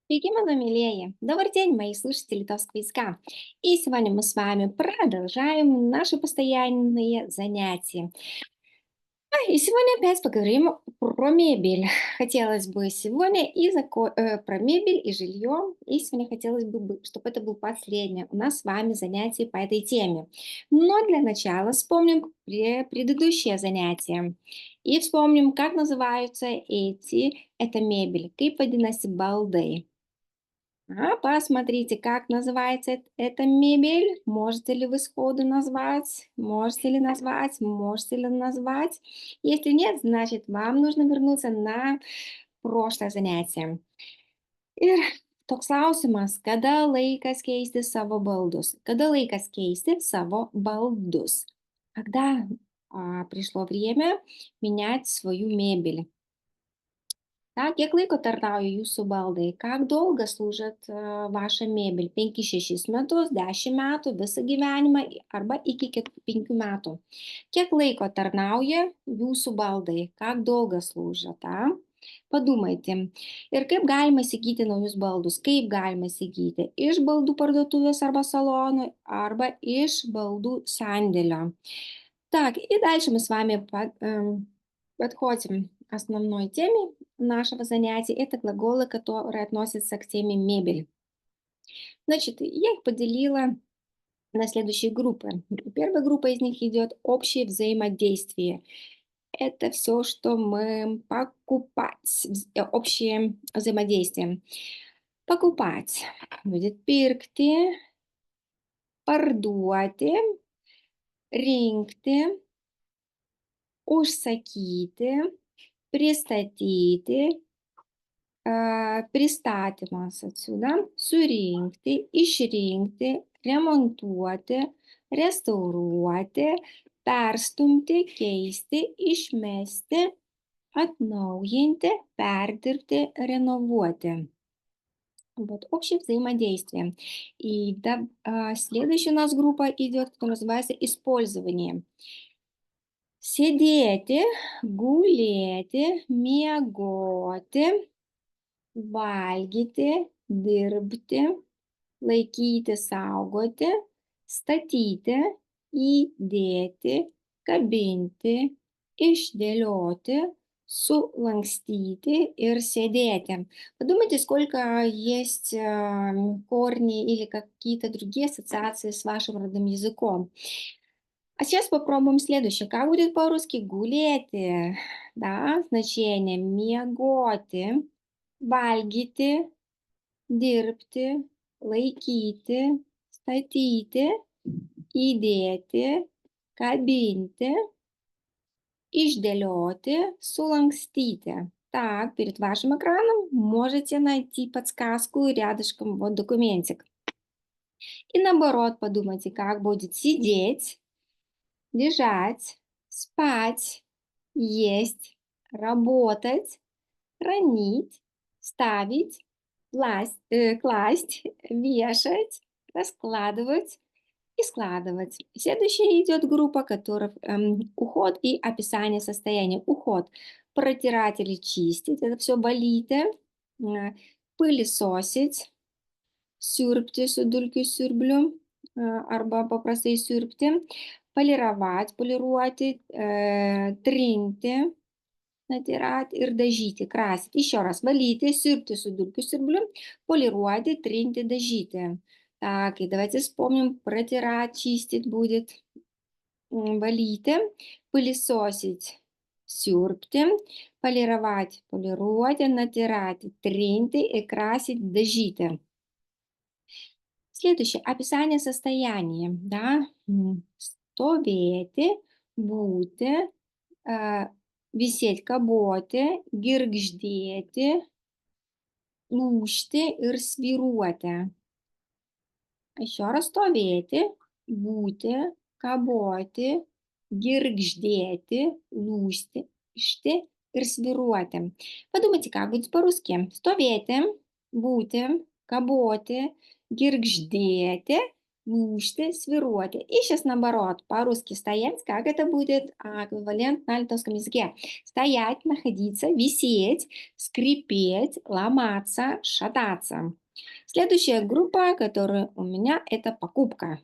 Привет, мои милее! Добрый день, мои слушатели литовского языка! И сегодня мы с вами продолжаем наши постоянные занятия. И сегодня опять поговорим про мебель. Хотелось бы сегодня про мебель и жилье. И сегодня хотелось бы, чтобы это было последнее у нас с вами занятие по этой теме. Но для начала вспомним предыдущее занятие. И вспомним, как называются эта мебель. Kaip vadinasi baldai. Посмотрите, как называется эта мебель. Можете ли вы сходу назвать? Можете ли назвать? Можете ли назвать? Если нет, значит, вам нужно вернуться на прошлое занятие. Ir toks klausimas, kada laikas keisti savo baldus? Kada laikas keisti savo baldus? Когда пришло время менять свою мебель? Так, kiek laiko tarnauja jūsų baldai? Как долго служит ваша мебель? 5-6 metus, 10 metų, visą gyvenimą arba iki 5 metų. Kiek laiko tarnauja jūsų baldai? Как долго служат? Подумайте. Ir kaip galima įsigyti naujus baldus? Kaip galima įsigyti? Iš baldų parduotuvės arba salonų, arba iš baldų sandėlio. Так, и дальше мы с вами подходим к основной теме нашего занятия. Это глаголы, которые относятся к теме мебель. Значит, я их поделила на следующие группы. Первая группа из них идет общее взаимодействие. Это все, что мы покупать, общее взаимодействие. Покупать будет pirkti, parduoti, rinkti, užsakyti, pristatyti, pristatymas отсюда, surinkti, išrinkti, remontuoti, restauruoti, perstumti, keisti, išmesti, atnaujinti, perdirbti, renovuoti. Вот, общее взаимодействие. И следующая у нас группа идет, которая называется использование. Sėdėti, gulėti, miegoti, valgyti, dirbti, laikyti, saugoti, statyti, įdėti, kabinti, išdėlioti, sulankstyti ir sėdėti. Подумайте, сколько есть корней или какие-то другие ассоциации с вашим родным языком. А сейчас попробуем следующее. Как будет по-русски гулėti? Да, значение miegoti, valgyti, dirbti, laikyti, statyti, įdėti, kabinti, išdėlioti, sulankстити. Так, перед вашим экраном можете найти подсказку рядышком, вот документик. И наоборот подумайте, как будет сидеть, лежать, спать, есть, работать, хранить, ставить, класть, вешать, раскладывать и складывать. Следующая идет группа, которая уход и описание состояния. Уход. Протирать или чистить. Это все валyti. Пылесосить. Siurbti su dulkių siurbliu arba paprastai siurbti. Полировать, полируoti, trinti, натирать и дажити, красить. Еще раз, валите, сюрбти с дулькой сюрблю, полируйте, триньте, дажите. Так, и давайте вспомним, протирать, чистить будет. Валите, пылесосить, сюрбти, полировать, полируйте, натирать, триньте и красить, дажите. Следующее, описание состояния, да, stovėti, būti, висеть, kaboti, girgždėti, lūžti ir svyruoti. Еще раз stovėti, būti, kaboti, girgždėti, lūžti ir svyruoti. Подумайте, как будет по-русски. Stovėti, būti, kaboti, girgždėti, мышцы, свироты. И сейчас наоборот, по-русски стоять, как это будет эквивалент на литовском языке? Стоять, находиться, висеть, скрипеть, ломаться, шататься. Следующая группа, которая у меня, это покупка.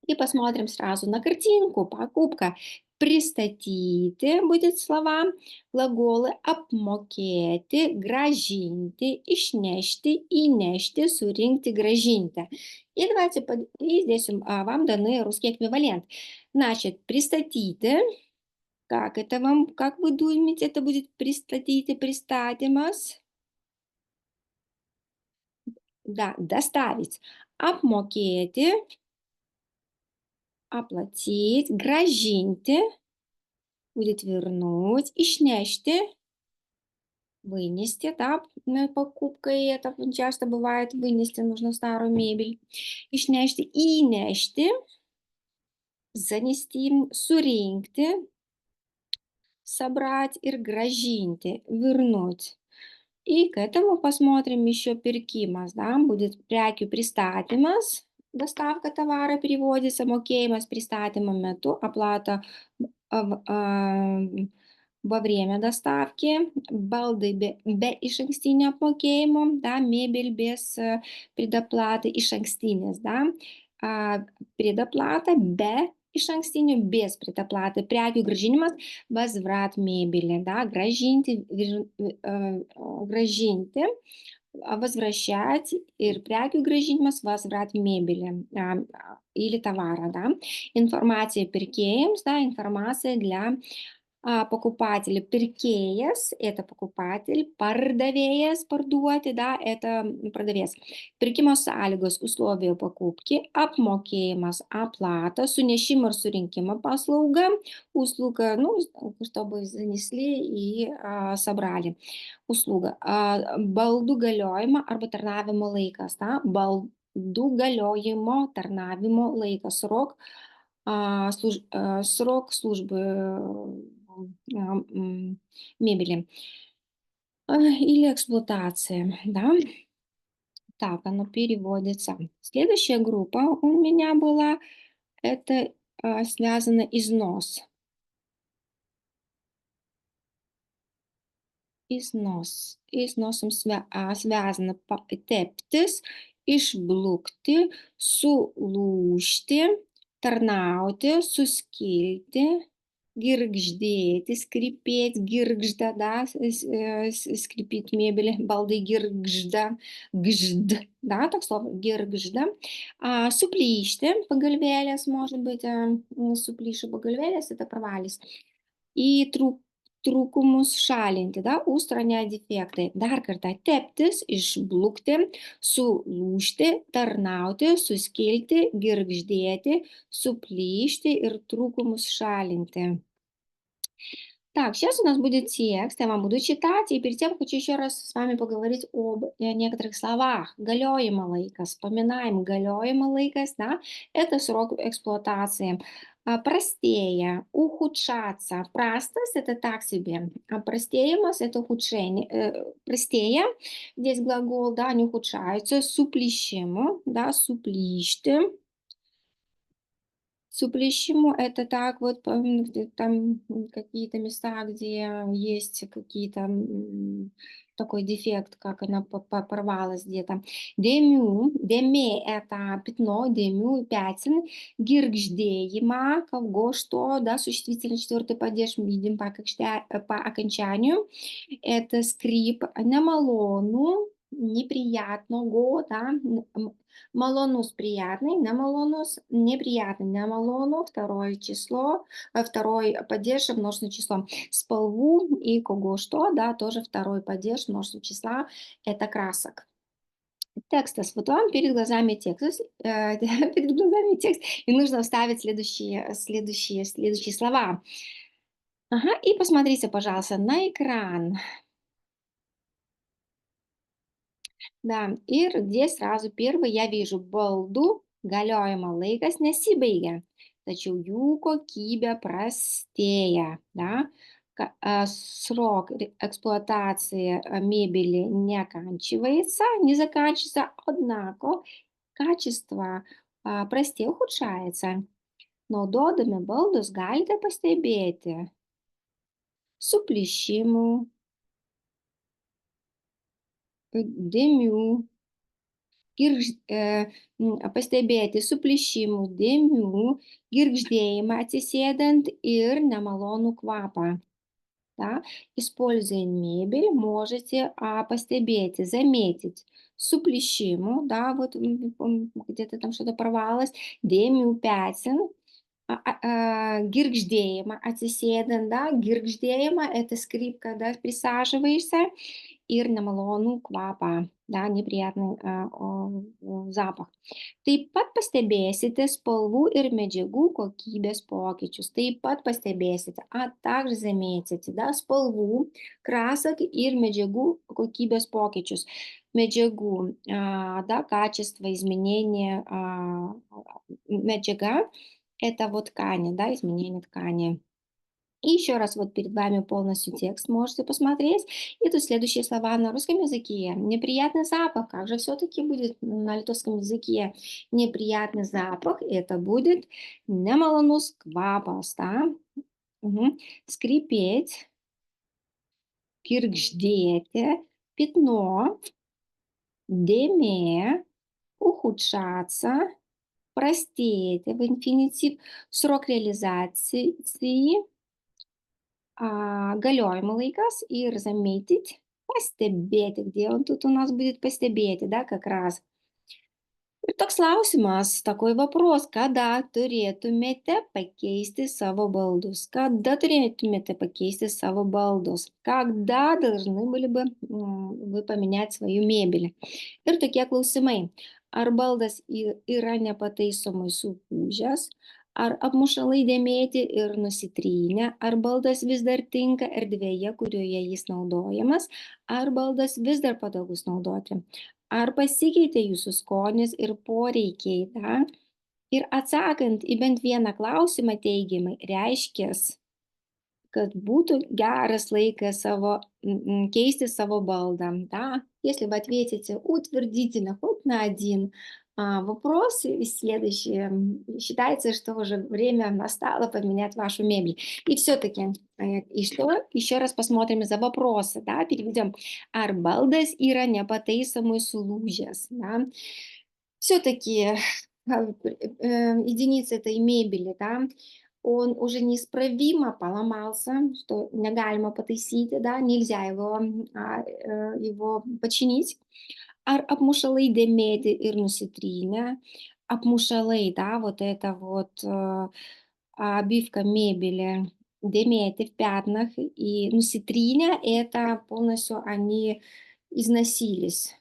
И посмотрим сразу на картинку. Покупка. Приstatyti будет слова, глаголы apmokėti, grąžinti, išnešti, įnešti, surinkti, grąžinti. И давайте, и здесь вам даны русский эквивалент. Значит, приstatyti, как это вам, как вы думаете, это будет приstatyti, pristatymas? Да, доставить. Apmokėti, оплатить, grąžinti, будет вернуть, išnešti, вынести, да, покупкой это часто бывает, вынести нужно старую мебель, išnešti, įnešti, занести, surinkti, собрать, ir grąžinti, вернуть. И к этому посмотрим еще pirkimas, да, будет prekių pristatymas, доставка товара переводится, mokėjimas pristatymo metu, оплата во время доставки, балды be išankstinio apmokėjimo, да, мебель без предоплаты, išankstinės, да, предоплата be išankstinio, без предоплаты, prekių grąžinimas, возврат мебели, да, grąžinti, grąžinti, возвращать, ir prekių grąžinimas, возврат мебели или товара, да. Информация pirkėjams, да, информация для покупателя. Pirkėjas – это покупатель, pardavėjas – parduoti, да, это продавец. Pirkimo sąlygos, условия покупки, apmokėjimas, оплата, sunešimo ir surinkimo paslauga, услуга, ну, чтобы занесли и собрали. Услуга. Baldų galiojimo arba tarnavimo laikas, да, baldų galiojimo tarnavimo laikas, срок службы мебели или эксплуатации, да. Так, оно переводится. Следующая группа у меня была, это связано износ. Износ. Износом связано teptis, išblukti, sulūžti, tarnauti, suskilti, girgždėti, скрипеть, girgžda, да, скрипит мебель, балды girgžda, gžd, да, так слово, girgžda. Suplyšti, pagalvėlės, может быть, suplyšo pagalvėlės, это провалис. И trūkumus šalinti, да, устранять дефекты. Dar kartą teptis, išblukti, sulūžti, tarnauti, suskilti, girgždėti, suplyšti ir trūkumus шалинти. Так, сейчас у нас будет текст, я вам буду читать, и перед тем хочу еще раз с вами поговорить об некоторых словах. Galiojimo laikas, вспоминаем galiojimo laikas, да, это срок эксплуатации. Prastėja, ухудшаться. Prastas – это так себе. Prastėjimas – это ухудшение. Prastėja, здесь глагол, да, они ухудшаются. Suplyšimu, да, suplyšti. Suplyšimu – это так вот, там какие-то места, где есть какие-то такой дефект, как она порвалась где-то. Dėmių, dėmė – это пятно, dėmių, пятен. Girgždėjimą, кого, что, да, существительный четвертый падеж, мы видим по окончанию. Это скрип, nemalonu, неприятного, да, малонус приятный, немалонус неприятный, немалону второе число, второй падеж множественное число. Спалву и кого что, да, тоже второй падеж множественного числа, это красок. Текстас. Вот вам перед глазами текст, перед глазами текст, и нужно вставить следующие слова. Ага, и посмотрите, пожалуйста, на экран. Да, и здесь сразу первый я вижу балду, galiojimo laikas nesibaigia, tačiau jų kokybė prastėja, да. Срок эксплуатации мебели не заканчивается, однако kачество prastai ухудшается. Naudodami baldus galite pastebėti suplyšimų, dėmių, pastebėti suplyšimų, dėmių, girgždėjimą atsisėdant ir nemalonų kvapą. Да? Используя мебель, можете постебеть, заметить suplyšimų, да, вот где-то там что-то порвалось, dėmių пятен, girgžдėjimą atsisėdant, да, girgžдėjimą, это скрип, когда присаживаешься, ir nemalonų kvapą, да, неприятный запах. Taip pat pastebėsite spalvų ir medžiagų kokybės pokyčius. Taip pat pastebėsite, а также заметите, да, spalvų, красок ir медžiагу kokybės pokyčius. Медžiагу, да, качество, изменение, медžiага, это вот ткани, да, изменение ткани. И еще раз вот перед вами полностью текст можете посмотреть. И тут следующие слова на русском языке. Неприятный запах. Как же все-таки будет на литовском языке неприятный запах? Это будет nemalonus kvapas, да? Мгм. Скрипеть, киргждете, пятно, dėmė, ухудшаться, простеть в инфинитив, срок реализации, galiojimo laikas ir заметить, pastebėti, где он тут у нас будет pastebėti, да, как раз. Ir toks klausimas, такой вопрос, когда turėtumėte pakeisti savo baldus? Когда turėtumėte pakeisti savo baldus? Когда должны были бы вы поменять свою мебель? Ir tokie klausimai. Ar baldas yra nepataisomai sulūžęs, ar apmušalai dėmėti ir nusitrynę, ar baldas vis dar tinka erdvėje, kurioje jis naudojamas, ar baldas vis dar patogus naudoti. Ar pasikeitė jūsų skonis ir poreikiai, da? Ir atsakant į bent vieną klausimą teigiamai, reiškės, kad būtų geras laikas кейсти сavo балда, да? Если вы ответите утвердительно хоть на один вопрос, и следующее, считается, что уже время настало поменять вашу мебель. И все-таки, и что? Еще раз посмотрим за вопросы, да? Переведем. Ar baldas yra nepataisomai sulūžęs, да? Все-таки единица этой мебели, да? Он уже неисправимо поломался, что неgalima pataisyti, да, нельзя его починить. Ar apmušalai dėmėti ir nusitrynę? Apmušalai, да, вот это вот обивка мебели, дėмėti в пятнах, и nusitrynę это полностью они износились.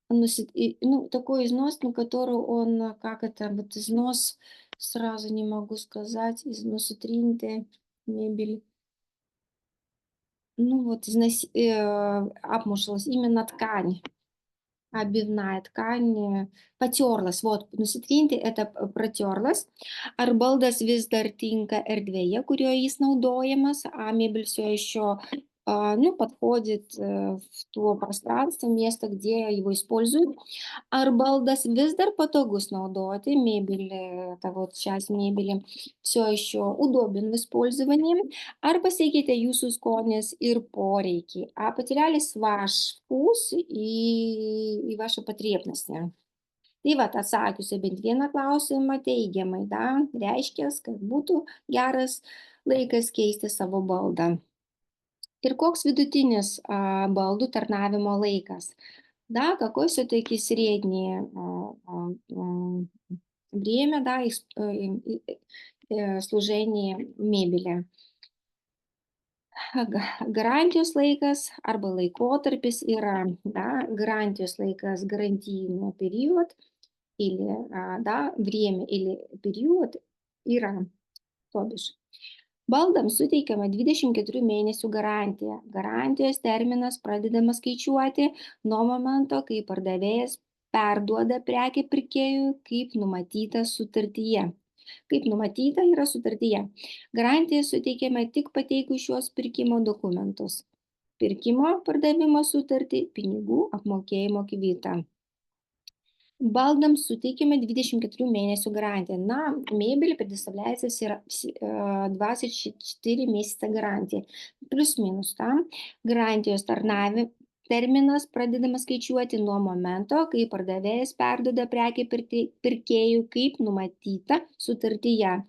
Ну, такой износ, на который он, как это, вот износ, сразу не могу сказать, износ утринты, мебель. Ну, вот обмушалась именно ткань, обивная ткань, потерлась, вот, nusitrynti это протерлась. Ar baldas vis dar tinka erdvėje, kurioje jis naudojamas, а мебель все еще ну, подходит в то пространство, место, где его используют. Ar baldas vis dar patogus naudoti, мебель, это вот часть мебели, все еще удобен в использовании. Ar pasikeitė jūsų skonis ir poreikiai, а потерялись ваш вкус и ваши потребности. Tai vat atsakius į bent vieną klausimą teigiamai, da, reiškia, kad būtų geras laikas keisti savo baldą. Ir koks vidutinis baldų tarnavimo laikas? Да, какое все-таки среднее время, да, служения мебели. Garantijos laikas arba laikotarpis yra, да, гарантijos laikas, гарантийный период, или, да, время или период yra, to biš. Baldams suteikiama 24 mėnesių garantija. Garantijos terminas pradedamas skaičiuoti nuo momento, kai pardavėjas perduoda prekę pirkėjui, kaip numatyta sutartyje. Kaip numatyta yra sutartyje. Garantija suteikiama tik pateikus šios pirkimo dokumentus. Pirkimo pardavimo sutartį, pinigų apmokėjimo kvitą. Baldams suteikiame 24 mėnesių garantiją. Na, mebelį предоставляется 24 месяца гарантии. Plius-minus tam. Garantijos terminas pradedamas skaičiuoti nuo momento, kai pardavėjas perduoda prekę pirkėjui, kaip numatyта sutartyje.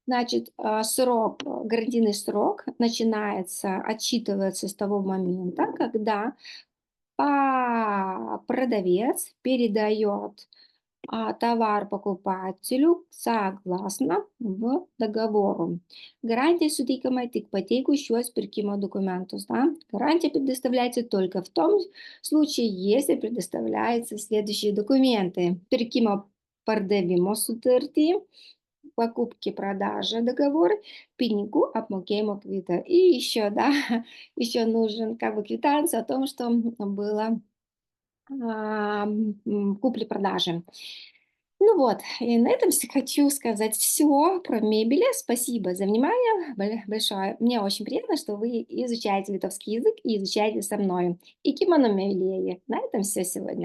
Значит, гарантийный срок начинается, отсчитывается с того момента, когда продавец передает товар покупателю согласно в договору. Гарантия suteikiama tik pateikus šiuos pirkimo документус. Да? Гарантия предоставляется только в том случае, если предоставляются следующие документы. Pirkimo pardavimo sutartį, покупки-продажи договор, pinigų apmokėjimo квита. И еще, да, еще нужен как бы квитанция о том, что было купли-продажи. Ну вот, и на этом хочу сказать все про мебель. Спасибо за внимание большое. Мне очень приятно, что вы изучаете литовский язык и изучаете со мной. И кимоно мейлее. На этом все сегодня.